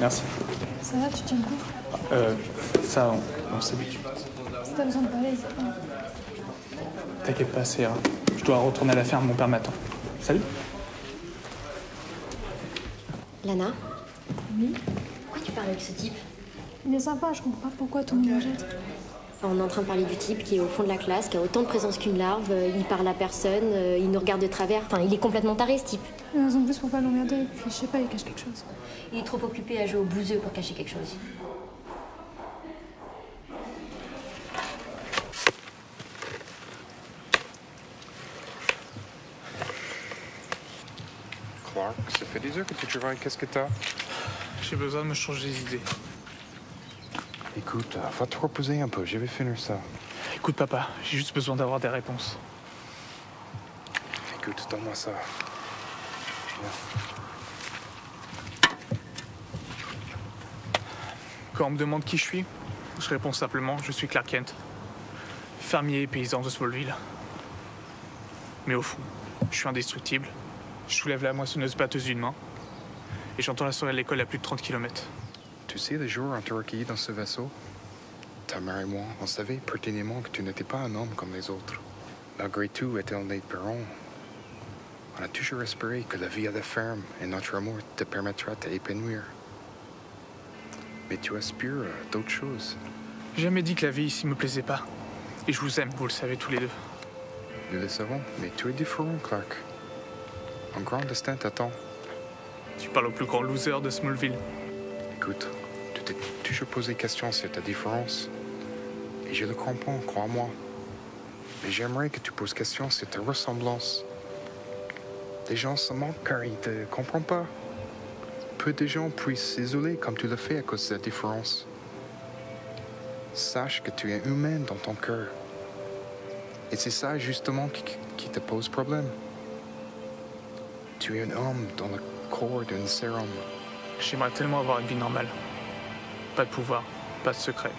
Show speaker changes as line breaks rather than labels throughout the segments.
Merci.
Ça va, tu tiens le coup?
Ça, on s'habitue.
Si t'as besoin de parler, n'hésite pas.
T'inquiète pas, c'est ira. Je dois retourner à la ferme, mon père m'attend. Salut.
Lana,
Oui?
pourquoi tu parles avec ce type?
Il est sympa, je comprends pas pourquoi tout le monde le jette.
Enfin, on est en train de parler du type qui est au fond de la classe, qui a autant de présence qu'une larve, il parle à personne, il nous regarde de travers. Enfin, il est complètement taré, ce type.
Une raison de plus pour pas l'emmerder, et puis je sais pas, il cache quelque chose.
Il est trop occupé à jouer au bouseux pour cacher quelque chose.
Clark, ça fait des heures que tu travailles. Qu'est-ce que t'as?
J'ai besoin de me changer les idées.
Écoute, va te reposer un peu. Je vais finir ça.
Écoute, papa, j'ai juste besoin d'avoir des réponses.
Écoute, donne-moi ça. Viens.
Quand on me demande qui je suis, je réponds simplement, je suis Clark Kent, fermier et paysan de Smallville. Mais au fond, je suis indestructible. Je soulève la moissonneuse batteuse d'une main et j'entends la sonnerie à l'école à plus de 30 km.
Tu sais, le jour où on t'a recueilli dans ce vaisseau, ta mère et moi, on savait pertinemment que tu n'étais pas un homme comme les autres. Malgré tout, étant né de parents, on a toujours espéré que la vie à la ferme et notre amour te permettra de t'épanouir. Mais tu aspires à d'autres choses.
J'ai jamais dit que la vie ici me plaisait pas. Et je vous aime, vous le savez tous les deux.
Nous le savons, mais tu es différent, Clark. Un grand destin t'attend.
Tu parles au plus grand loser de Smallville.
Écoute, tu t'es toujours posé question sur ta différence. Et je le comprends, crois-moi. Mais j'aimerais que tu poses question sur ta ressemblance. Les gens se manquent car ils te comprennent pas. Peu de gens puissent s'isoler comme tu le fais à cause de la différence. Sache que tu es humain dans ton cœur. Et c'est ça justement qui te pose problème. Tu es un homme dans le corps d'un sérum.
J'aimerais tellement avoir une vie normale. Pas de pouvoir, pas de secret,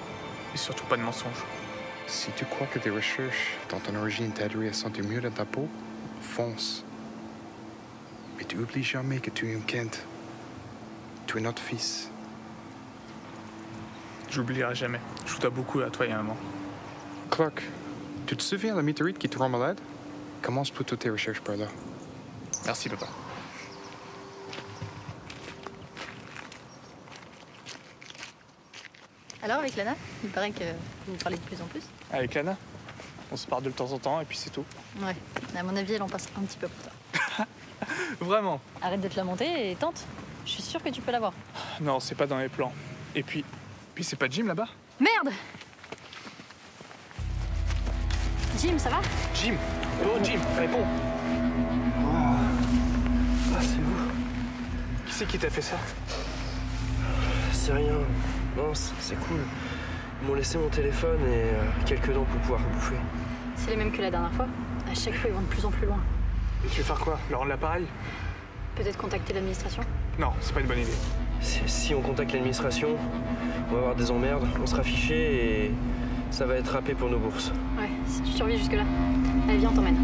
et surtout pas de mensonges.
Si tu crois que tes recherches dans ton origine t'aideraient à sentir mieux dans ta peau, fonce. Mais tu oublies jamais que tu es un Kent. Tu es notre fils.
Je l'oublierai jamais. Je vous dois beaucoup à toi et à maman.
Clark, tu te souviens de la météorite qui te rend malade? Commence plutôt tes recherches par là.
Merci, papa.
Alors, avec Lana, il paraît que vous vous parlez de plus en plus.
Avec Lana, on se parle de temps en temps et puis c'est tout.
Ouais, à mon avis, elle en passe un petit peu pour toi.
Vraiment?
Arrête de te lamenter et tente. Je suis sûre que tu peux l'avoir.
Non, c'est pas dans mes plans. Et puis c'est pas Jim là-bas?
Merde! Jim, ça va?
Jim! Oh, Jim, réponds!
Ah, c'est vous?
Qui c'est qui t'a fait ça?
C'est rien. Non, c'est cool. Ils m'ont laissé mon téléphone et quelques dents pour pouvoir bouffer.
C'est les mêmes que la dernière fois. À chaque fois, ils vont de plus en plus loin.
Et tu veux faire quoi? Leur rendre l'appareil?
Peut-être contacter l'administration?
Non, c'est pas une bonne idée.
Si on contacte l'administration, on va avoir des emmerdes, on sera fiché et ça va être râpé pour nos bourses.
Ouais, si tu survis jusque-là. Allez, viens, on t'emmène.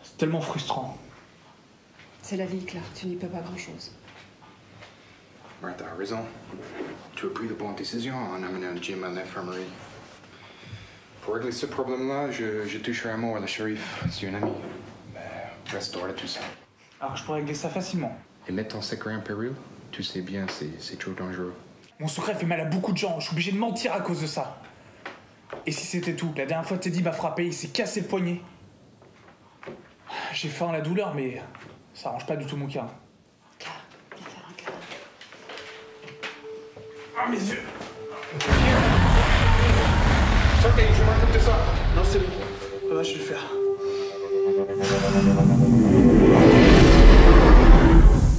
C'est tellement frustrant.
C'est la vie, Clark. Tu n'y peux pas grand-chose.
Martha a raison. Tu as pris la bonne décision en amenant Jim à l'infirmerie. Pour régler ce problème-là, je toucherai un mot à la shérif. C'est une amie. Mais restaure tout ça.
Alors je pourrais régler ça facilement.
Et mettre ton secret en péril, tu sais bien, c'est trop dangereux.
Mon secret fait mal à beaucoup de gens. Je suis obligé de mentir à cause de ça. Et si c'était tout? La dernière fois, Teddy m'a frappé. Il s'est cassé le poignet. J'ai faim à la douleur, mais ça arrange pas du tout mon cas.
Clark, viens faire un câlin.
Ah, mes yeux!
Sortez, je m'occupe de ça.
Non, c'est bon. Ouais, je vais le faire.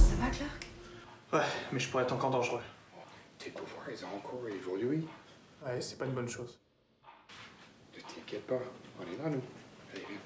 Ça va, Clark?
Ouais, mais je pourrais être encore dangereux.
Tes pouvoirs, ils ont encore évolué.
Ouais, c'est pas une bonne chose.
Ne t'inquiète pas, on est là, nous. Allez, viens.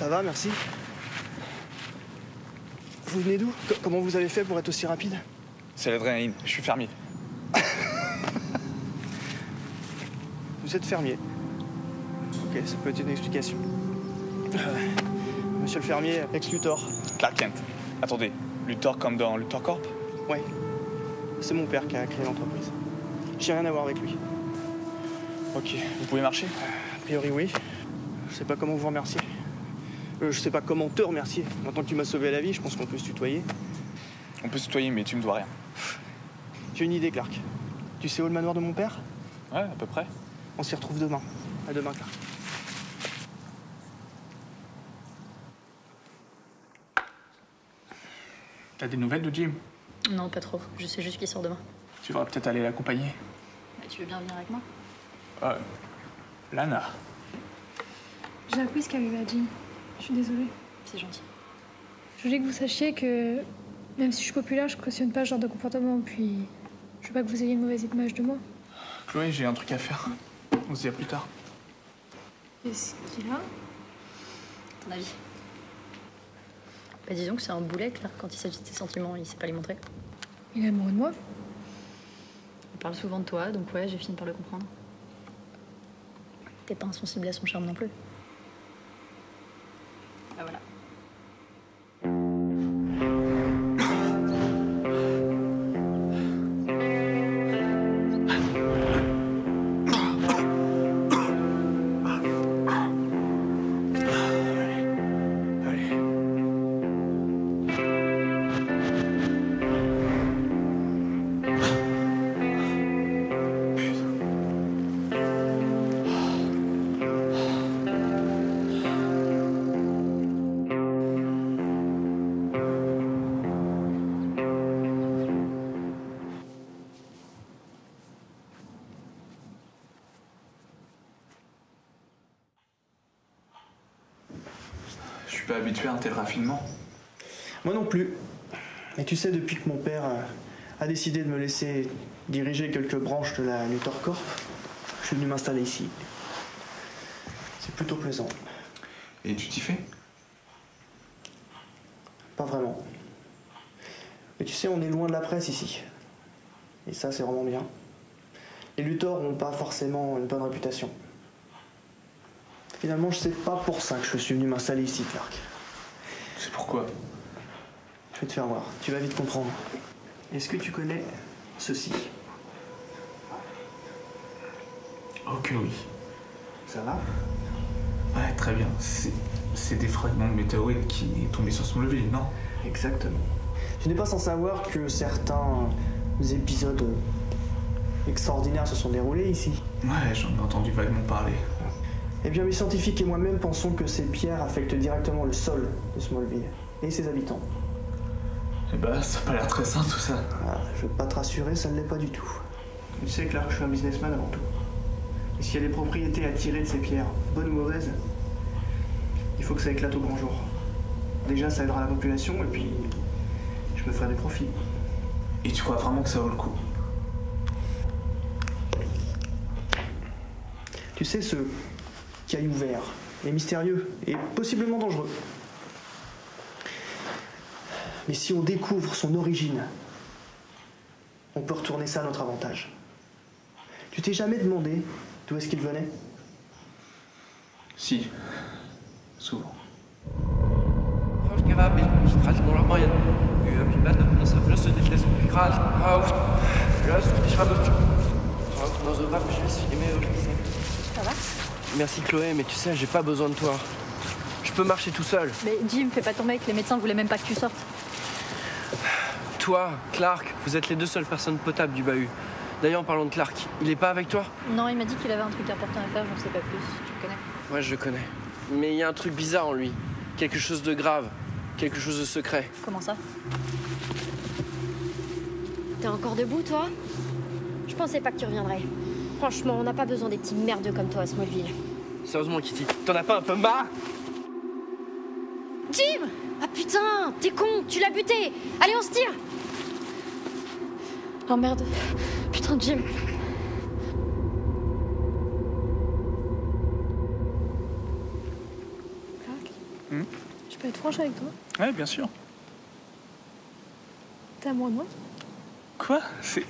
Ça va, merci. Vous venez d'où? Comment vous avez fait pour être aussi rapide?
C'est l'adrénaline, je suis fermier.
Vous êtes fermier. Ok, ça peut être une explication. Monsieur le fermier, ex-Luthor.
Clark Kent. Attendez, Luthor comme dans Luthor Corp?
Ouais. C'est mon père qui a créé l'entreprise. J'ai rien à voir avec lui.
Ok, vous pouvez marcher?
A priori, oui. Je sais pas comment vous remercier. Je sais pas comment te remercier. Maintenant que tu m'as sauvé la vie, je pense qu'on peut se tutoyer.
On peut se tutoyer, mais tu me dois rien.
J'ai une idée, Clark. Tu sais où est le manoir de mon père?
Ouais, à peu près.
On s'y retrouve demain. À demain, Clark.
T'as des nouvelles de Jim?
Non, pas trop. Je sais juste qu'il sort demain.
Tu devrais peut-être aller l'accompagner.
Bah, tu veux bien venir avec moi?
Lana.
J'ai appris ce qui arrivait à Jim. Je suis désolée.
C'est gentil.
Je voulais que vous sachiez que même si je suis populaire, je cautionne pas ce genre de comportement. Puis je veux pas que vous ayez une mauvaise image de moi.
Chloé, j'ai un truc à faire. On se dit à plus tard.
Qu'est-ce qu'il a?
Ton avis? Bah, disons que c'est un boulet, Claire. Quand il s'agit de ses sentiments, il sait pas les montrer.
Il est amoureux de moi?
Il parle souvent de toi, donc ouais, j'ai fini par le comprendre. T'es pas insensible à son charme non plus. Ah voilà.
Je suis pas habitué à un tel raffinement.
Moi non plus. Mais tu sais, depuis que mon père a décidé de me laisser diriger quelques branches de la Luthor Corp, je suis venu m'installer ici. C'est plutôt plaisant.
Et tu t'y fais?
Pas vraiment. Mais tu sais, on est loin de la presse ici. Et ça, c'est vraiment bien. Les Luthor n'ont pas forcément une bonne réputation. Finalement, je sais pas pour ça que je suis venu m'installer ici, Clark.
C'est pourquoi?
Je vais te faire voir, tu vas vite comprendre. Est-ce que tu connais ceci?
Ok, oui.
Ça va?
Ouais, très bien. C'est des fragments de météorites qui est tombé sur Smallville, non?
Exactement. Tu n'es pas sans savoir que certains épisodes extraordinaires se sont déroulés ici.
Ouais, j'en ai entendu vaguement parler.
Eh bien, mes scientifiques et moi-même pensons que ces pierres affectent directement le sol de Smallville et ses habitants.
Eh bah, ça a pas l'air très sain tout ça.
Ah, je veux pas te rassurer, ça ne l'est pas du tout. Tu sais, Clark, je suis un businessman avant tout. Et s'il y a des propriétés à tirer de ces pierres, bonnes ou mauvaises, il faut que ça éclate au grand jour. Déjà, ça aidera la population et puis je me ferai des profits.
Et tu crois vraiment que ça vaut le coup?
Tu sais, ce caillou vert est mystérieux et possiblement dangereux. Mais si on découvre son origine, on peut retourner ça à notre avantage. Tu t'es jamais demandé d'où est-ce qu'il venait?
Si. Souvent.
Ça va?
Merci Chloé, mais tu sais, j'ai pas besoin de toi. Je peux marcher tout seul.
Mais Jim, fais pas ton mec, les médecins voulaient même pas que tu sortes.
Toi, Clark, vous êtes les deux seules personnes potables du bahut. D'ailleurs, en parlant de Clark, il est pas avec toi?
Non, il m'a dit qu'il avait un truc important à faire, j'en sais pas plus. Tu le connais?
Ouais, je le connais. Mais il y a un truc bizarre en lui. Quelque chose de grave. Quelque chose de secret.
Comment ça?
T'es encore debout, toi? Je pensais pas que tu reviendrais. Franchement, on n'a pas besoin des petits merdeux comme toi à Smallville.
Sérieusement, Kitty, t'en as pas un peu marre?
Jim! Ah putain, t'es con, tu l'as buté! Allez, on se tire! Oh merde. Putain, Jim.
Clark? Je peux être franche avec toi.
Ouais, bien sûr.
T'es amoureux de moi?
Quoi? C'est...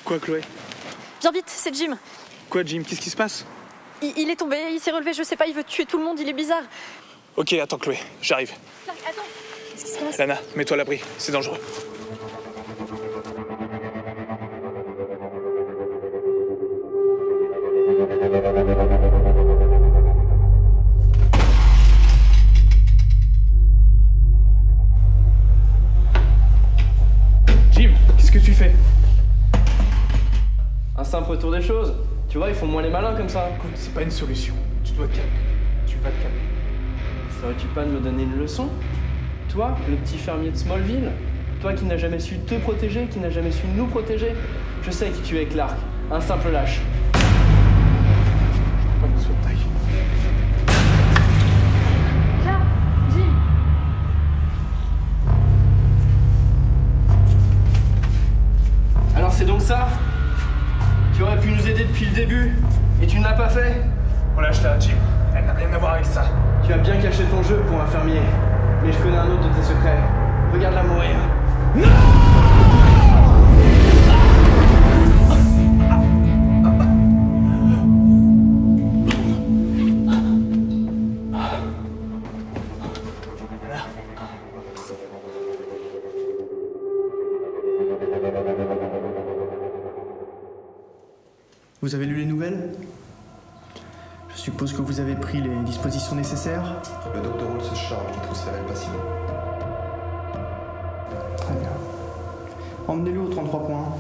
Quoi, Chloé?
Viens vite, c'est Jim.
Quoi, Jim? Qu'est-ce qui se passe?
Il est tombé, il s'est relevé, je sais pas, il veut tuer tout le monde, il est bizarre.
Ok, attends, Chloé, j'arrive.
Attends.
Qu'est-ce qui se passe?
Lana, mets-toi à l'abri, c'est dangereux. Jim, qu'est-ce que tu fais?
Un simple retour des choses. Tu vois, ils font moins les malins comme ça.
Écoute, c'est pas une solution. Tu dois te calmer. Tu vas te calmer.
Serais-tu pas de me donner une leçon? Toi, le petit fermier de Smallville? Toi qui n'as jamais su te protéger, qui n'as jamais su nous protéger? Je sais qui tu es, Clark. Un simple lâche.
Pas besoin de taille.
Là, Jim.
Alors c'est donc ça? Tu aurais pu nous aider depuis le début, et tu ne l'as pas fait?
On lâche-la, Jim. Elle n'a rien à voir avec ça.
Tu as bien caché ton jeu pour un fermier, mais je connais un autre de tes secrets. Regarde-la mourir.
Vous avez lu les nouvelles? Je suppose que vous avez pris les dispositions nécessaires?
Le docteur Hall se charge de transférer le patient.
Très bien. Emmenez-le au 33.1.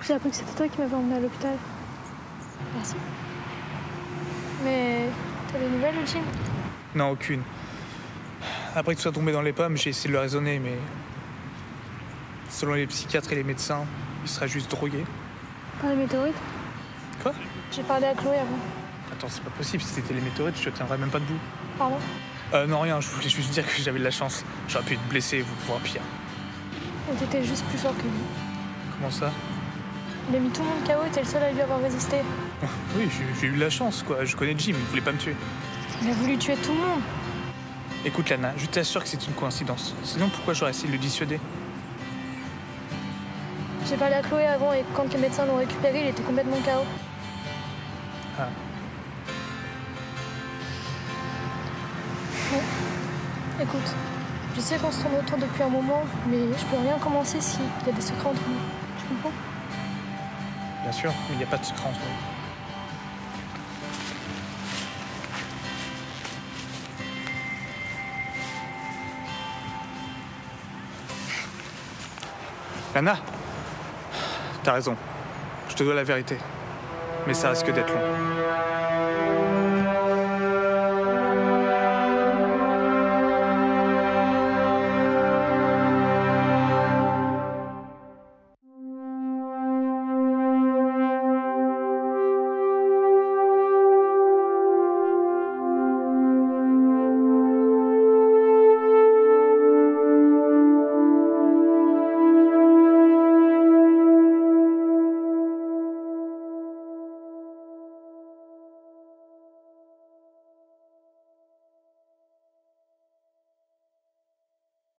J'ai appris que c'était toi qui m'avais emmené à l'hôpital. Merci. Mais t'as des nouvelles, Jim?
Non, aucune. Après que tu sois tombé dans les pommes, j'ai essayé de le raisonner, mais... Selon les psychiatres et les médecins, il sera juste drogué.
Par les météorites?
Quoi?
J'ai parlé à Chloé avant.
Attends, c'est pas possible, si c'était les météorites, je te tiendrais même pas debout.
Pardon?
Non, rien, je voulais juste dire que j'avais de la chance. J'aurais pu être blessé et vous voir pire.
On était juste plus fort que lui.
Comment ça?
Il a mis tout le monde KO et t'es le seul à lui avoir résisté.
Oui, j'ai eu de la chance, quoi. Je connais Jim, il voulait pas me tuer.
Il a voulu tuer tout le monde.
Écoute, Lana, je t'assure que c'est une coïncidence. Sinon, pourquoi j'aurais essayé de le dissuader?
J'ai parlé à Chloé avant et quand les médecins l'ont récupéré, il était complètement KO.
Ah.
Bon. Écoute, je sais qu'on se tourne autour depuis un moment, mais je peux rien commencer s'il y a des secrets entre nous. Tu comprends?
Bien sûr, mais il n'y a pas de secret entre nous. Lana, t'as raison. Je te dois la vérité. Mais ça risque d'être long.